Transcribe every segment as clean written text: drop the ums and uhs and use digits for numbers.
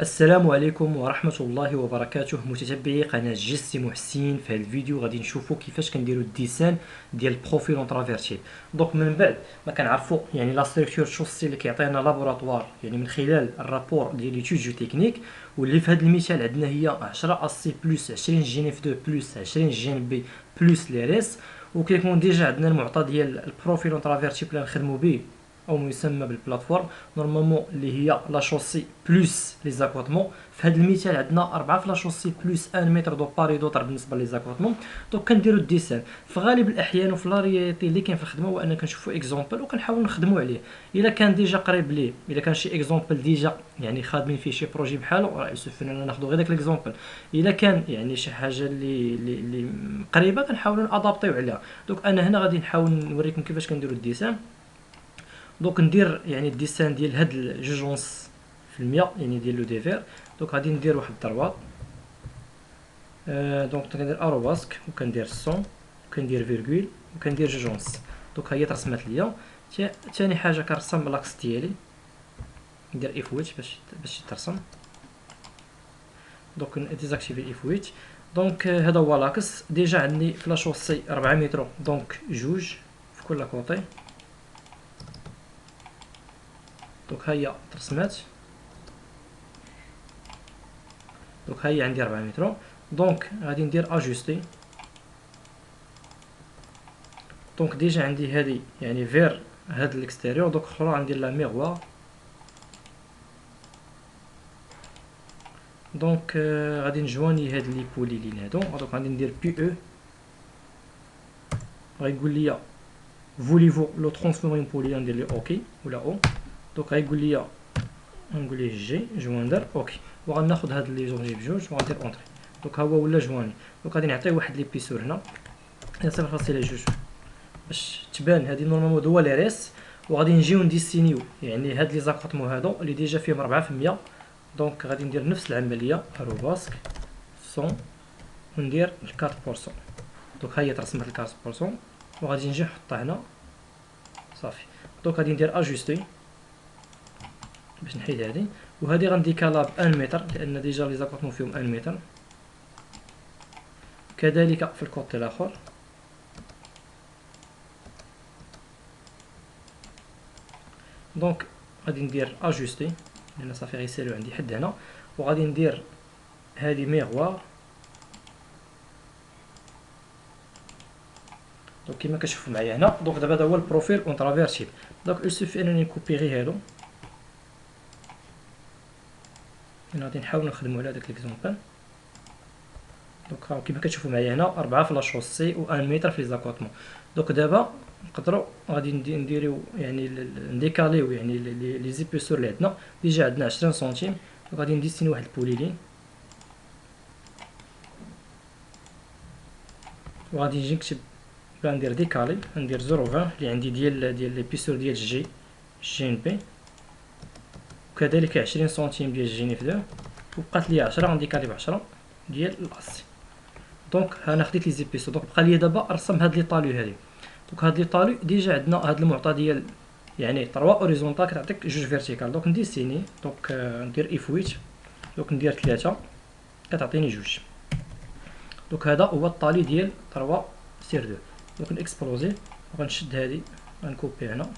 السلام عليكم ورحمة الله وبركاته متتبعي قناة جيسي محسن. في هذا الفيديو غادي نشوفوا كيفاش كنديروا الديسان ديال البروفيل اون ترافيرتيل. دونك من بعد ما كنعرفوا لا ستركتور شوسي اللي كيعطينا لابوراتوار من خلال الرابور ديال ليتود جو تكنيك، واللي في هذا المثال عندنا هي 10 اسي بلس 20 جي ان اف 2 بلس 20 جي ان بي بلس لي ريس، وكيكون ديجا عندنا المعطى ديال البروفيل اون ترافيرتيل اللي نخدموا به او ما يسمى بالبلاتفورم نورمالمون اللي هي لا شوسي بلس لي زاكواتمون. في هذا المثال عندنا 4 في لا شوسي بلس 1 متر دو باري دوطر بالنسبه لي زاكواتمون. دونك كنديروا الديسان في غالب الاحيان وفي لا رياليتي اللي كاين في الخدمه هو ان كنشوفوا اكزومبل وكنحاولوا نخدموا عليه. الا كان ديجا قريب ليه، الا كان شي اكزومبل ديجا خادمين فيه شي بروجي بحالو راه يسوف اننا ناخذوا غير داك الاكزومبل. الا كان شي حاجه اللي قريبه كنحاولوا نادابطيو عليها. دونك انا هنا غادي نحاول نوريكم كيفاش كنديروا الديسان. دونك ندير الديسان ديال هاد الجوج ونص في المية ديال لو ديفير. دونك غادي ندير واحد الضربات. دونك كندير اروباسك وكندير الصون وكندير فيرغول وكندير جوج ونص. دونك هي ترسمات ليا. ثاني حاجه كنرسم لاكس ديالي، ندير اف ويت باش ترسم. دونك ديزاكتيفي اف ويت. دونك هذا هو لاكس. ديجا عندي في لا شوسي 4 متر، دونك جوج في كل كوطي. دونك ها هي ترسمات. دونك ها هي عندي 4 متر. دونك غادي ندير اجوستي. دونك ديجا عندي هادي فير هاد الاكستيريور. دونك اخرى غندير لا ميغوار. دونك غادي نجواني هاد لي بولي هادو. دونك غادي ندير بي او. غايقول لي فوليفو لو ترانسفورمي بولي، ندير لي اوكي ولا او. دونك غايقول لي نقول ليه جي جواندر اوكي، وغناخذ هاد لي زوجي بجوج وغندير اونطري. دونك ها هو ولا جواني. دونك غادي نعطيه واحد لي بيسور هنا 0.2 باش تبان هادي نورمالمون هو لي ريس. وغادي نجيو نديسينيو هاد لي زاكوطمون هادو اللي ديجا فيهم 4%. دونك غادي ندير نفس العمليه روباسك 100 وندير 4%. دونك ها هي ترسمت 4%. وغادي نجي نحطها هنا صافي. دونك غادي ندير اجوستي باش نحيد هادي، وهادي غنديكالا ب 1 متر لان ديجا لي زاكوطمون فيهم 1 متر. كذلك في الكوتي الاخر. دونك غادي ندير اجوستي لان صافي غيسالو عندي حد هنا، وغادي ندير هادي ميغوار. دونك كيما كتشوفوا معايا هنا. دونك دابا هذا هو البروفيل اون ترافيرتيل. دونك يسوفي انني نكوبي غير هادو. انا غادي نحاول نخدمو على داك ليكزومبل. دونك كيما كتشوفوا معايا هنا 4 في لاشوسي و 1 متر في لي زاكوطمون. دونك دابا نقدروا غادي نديرو نديكاليو لي زيبيسور اللي عندنا. ديجا عندنا 20 سنتيم. غادي نديسيني واحد البوليلين وغادي نجي نكتب ندير ديكالي، ندير 0.20 اللي عندي ديال لي بيسور ديال جي ان بي، وكذلك 20 سنتيم ديال جي ان اف 2، وبقات لي 10 غنديكالي ب 10 ديال الاسي. دونك ها انا خديت لي زيبيسور. دونك بقى لي دابا نرسم هاد لي طالو هادي. دونك هاد لي طالو ديجا عندنا هاد المعطى ديال 3 اوريزونتال كتعطيك جوج فيرتيكال. دونك نديسيني. دونك ندير اف ويت. دونك ندير 3 كتعطيني جوج. دونك هذا هو الطالي ديال 3 سير 2. دونك نكسبلوزي وغنشد هادي غنكوبي هنا.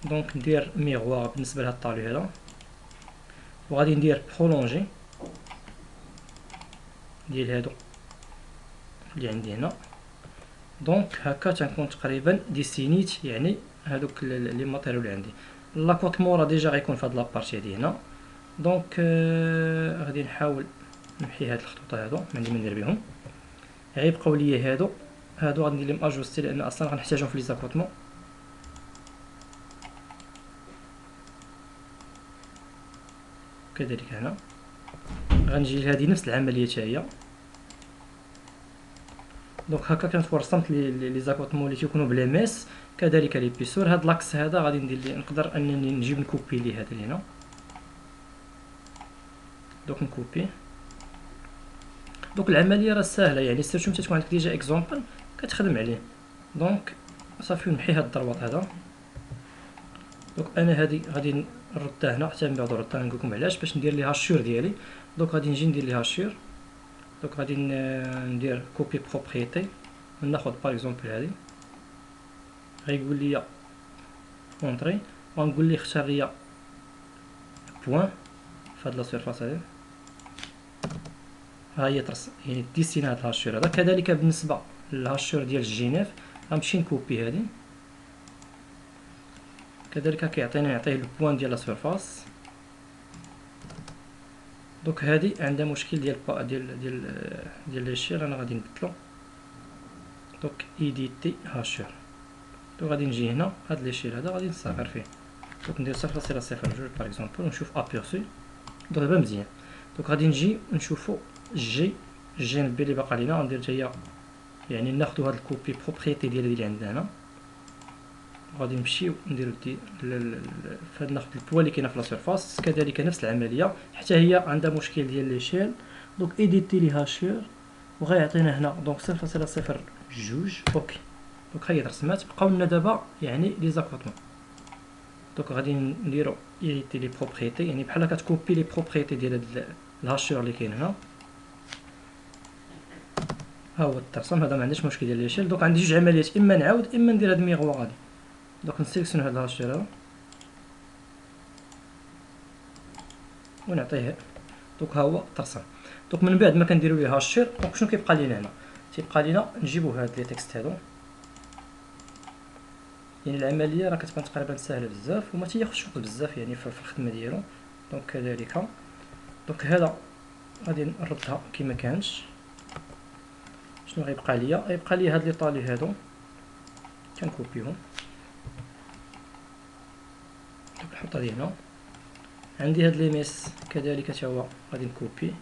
دونك ندير ميغوار بالنسبه لهاد الطالي هذا، وغادي ندير برولونجي ديال هادو اللي عندي هنا. دونك هكا تنكون تقريبا ديسينيت هادوك لي ماتيريال اللي عندي. لاكوطمون راه ديجا غيكون في هاد لابارتي هادي هنا. دونك غادي نحاول نمحي هاد الخطوط هادو، ما عندي ما ندير بهم. غيبقاو ليا هادو غادي ندير لهم اجوستي لان اصلا غنحتاجهم في لي زاكوطمون. كذلك هنا غنجي لهادي نفس العمليه حتى هي. دونك هكا كنكون رسمت لي زاكوطمون اللي تيكونوا بلا ماس. كذلك لي بيسور. هاد لاكس هذا غادي ندير ليه نقدر انني نجيب نكوبي ليه هذا هنا. دونك نكوبي. دونك العمليه راه ساهله سيرتو ملي تكون عندك ديجا اكزومبل كتخدم عليه. دونك صافي نمحي هاد الضربات هذا. دونك انا هذه غادي نردها هنا حتى من بعد نردها نقول لكم علاش، باش ندير ليها الشور ديالي. دونك غادي نجي ندير ليها الشور. دونك غادي ندير كوبي بروبريتي، ناخذ باغ اكزومبل هذه، غيقول لي اونطري، وغنقول ليه اختار لي بوين في هاد لا سيرفاس هذه، ها هي ترس يعني ديسينا هاد الهاشور هذا. كذلك بالنسبه للهاشور ديال الجينيف غنمشي نكوبي هذه، كذلك كيعطيني نعطيه البوان ديال لا سيرفاس. دونك هذه عندها مشكل ديال ليشيل، انا غادي نبدلو. دونك ايديتي هاشور، دونك غادي نجي هنا هاد ليشيل هذا غادي نصغر فيه. دونك ندير 0.02 باغ اكزومبل ونشوف ابيرسي. دونك دابا مزيان. دونك غادي نجي نشوفو الجي اللي باقا لينا، غندير حتى هي يعني ناخدو هاد الكوبي بروبريتي ديال اللي عندنا هنا، غادي نمشيو نديرو فهاد ناخد البوا اللي كاينه في لا سيرفاس. كذلك نفس العمليه، حتى هي عندها مشكل ديال ليشيل. دونك ايديتي لي هاشور وغيعطينا هنا دونك 0.02. اوكي، دونك هي رسمات. بقاو لنا دابا يعني لي زاكوطمون. دونك غادي نديرو ايديتي لي بروبريتي، يعني بحال كتكوبي لي بروبريتي ديال هاد الهاشور اللي كاين هنا. ها هو الترسم هذا، ما عنديش مشكل ديال ليشيل. دونك عندي جوج عمليات، اما نعاود اما ندير هاد ميغوا غادي. دونك نسيليكسيون هاد الهاشور هذا ونعطيه. دونك ها هو الترسم. دونك من بعد ما كنديرو ليه هاشور، دونك شنو كيبقى لينا هنا؟ تيبقى لينا نجيبو هاد لي تكست هادو. يعني العمليه راه كتبان تقريبا سهله بزاف وما تياخذش وقت بزاف يعني في الخدمه ديالو. دونك كذلك دونك هذا غادي نردها كما كانش. شنو غيبقى ليا؟ غيبقى ليا هاد لي طالي هادو كنكوبيهم. دونك نحط هادي هنا. عندي هاد لي ميس كذلك حتى هو غادي نكوبي.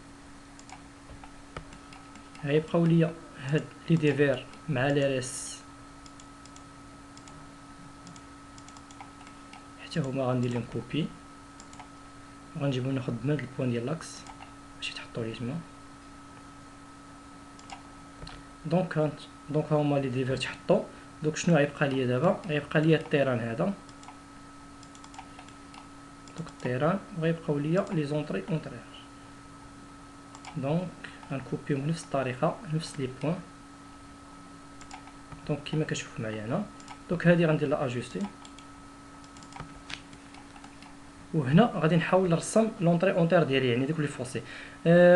غيبقاو ليا هاد لي ديفير مع لي ريس حتى هما غندير لهم كوبي. غنجيبو ناخد من هاد البوان ديال لاكس باش يتحطوا لي تما. دونك هما لي ديفير تحطوا. دونك شنو غيبقى ليا دابا؟ غيبقى ليا التيران هذا، دونك التيران، وغيبقاو ليا لي زونطري اونطريير. دونك غنكوبيهم بنفس الطريقه نفس لي بوين. دونك كيما كتشوفوا معايا هنا. دونك هذه غندير لا اجوستي، وهنا غادي نحاول نرسم لونطري اونطير ديالي يعني دوك لي فوسي.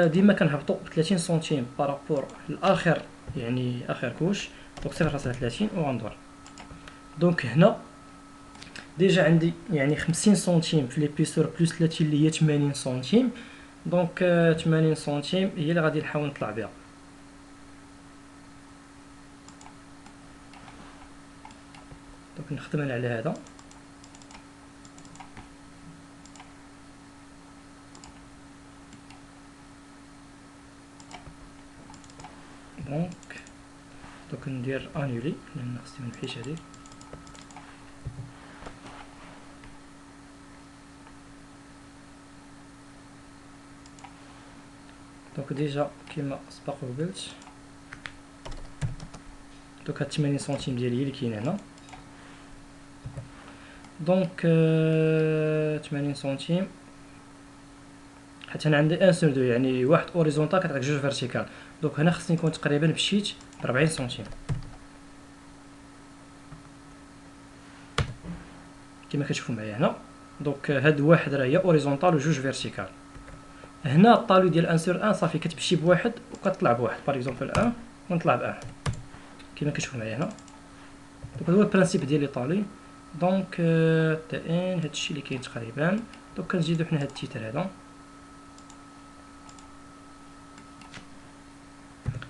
ديما كنهبطوا ب 30 سنتيم بارابور الاخر يعني اخر كوش. دونك 0.30 وغندور. دونك هنا ديجا عندي يعني 50 سنتيم في ليبيسور بلس 30 اللي هي 80 سنتيم. دونك 80 سنتيم هي اللي غادي نحاول نطلع بها. دونك نخدم انا على هذا. دونك ندير انولي لان خصني منمحيش هادي. دونك ديجا كيما سبق وقلت دونك هاد 80 سنتيم ديالي هي اللي كاين هنا. دونك 80 سنتيم حيت انا عندي 1 سور 2 يعني واحد اوريزونتال كتعطيك جوج فيرتيكال. دونك هنا خصني نكون تقريبا مشيت ب 40 سنتيم كما كتشوفوا معايا هنا. دونك هاد واحد راه هي اوريزونتال وجوج فيرتيكال. هنا الطالو ديال 1 سور 1 صافي كتمشي بواحد وكتطلع بواحد، باغ اكزومبل 1 ونطلع ب 1 كما كتشوفوا معايا هنا. دونك هذا هو البرانسيپ ديال لي طالي. دونك تاين هادشي اللي كاين تقريبا. دونك كنزيدو حنا هاد التيتر هذا.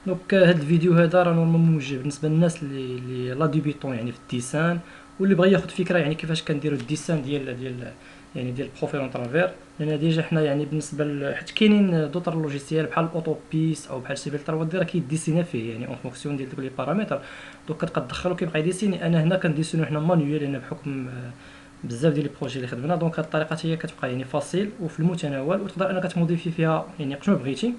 دونك هاد الفيديو هذا راه نورمالمون موجه بالنسبه للناس اللي لا ديبيطون يعني في الديسان، واللي بغى ياخذ فكره يعني كيفاش كنديروا الديسان ديال يعني ديال البروفيل اون ترافير. لان ديجا حنا يعني بالنسبه حيت كاينين دوطر لوجيسيال بحال الاوتو بيس او بحال سيفيل 3 دي راه كيديسينا فيه يعني اون فونكسيون ديال دوك لي بارامتر. دونك كتبقى تدخل وكيبقى يديسيني. انا هنا كنديسينو حنا مانيوال لان بحكم بزاف ديال لي بروجي اللي خدمنا. دونك هاد الطريقه هي كتبقى يعني فاسيل وفي المتناول وتقدر انك تموديفي فيها يعني وقت ما بغيتي.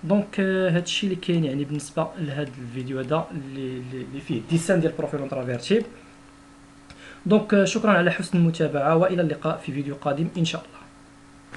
دونك هادشي اللي كاين يعني بالنسبه لهاد الفيديو هذا اللي فيه ديسان ديال بروفيل اون ترافير تيب. دونك شكرا على حسن المتابعة، والى اللقاء في فيديو قادم ان شاء الله.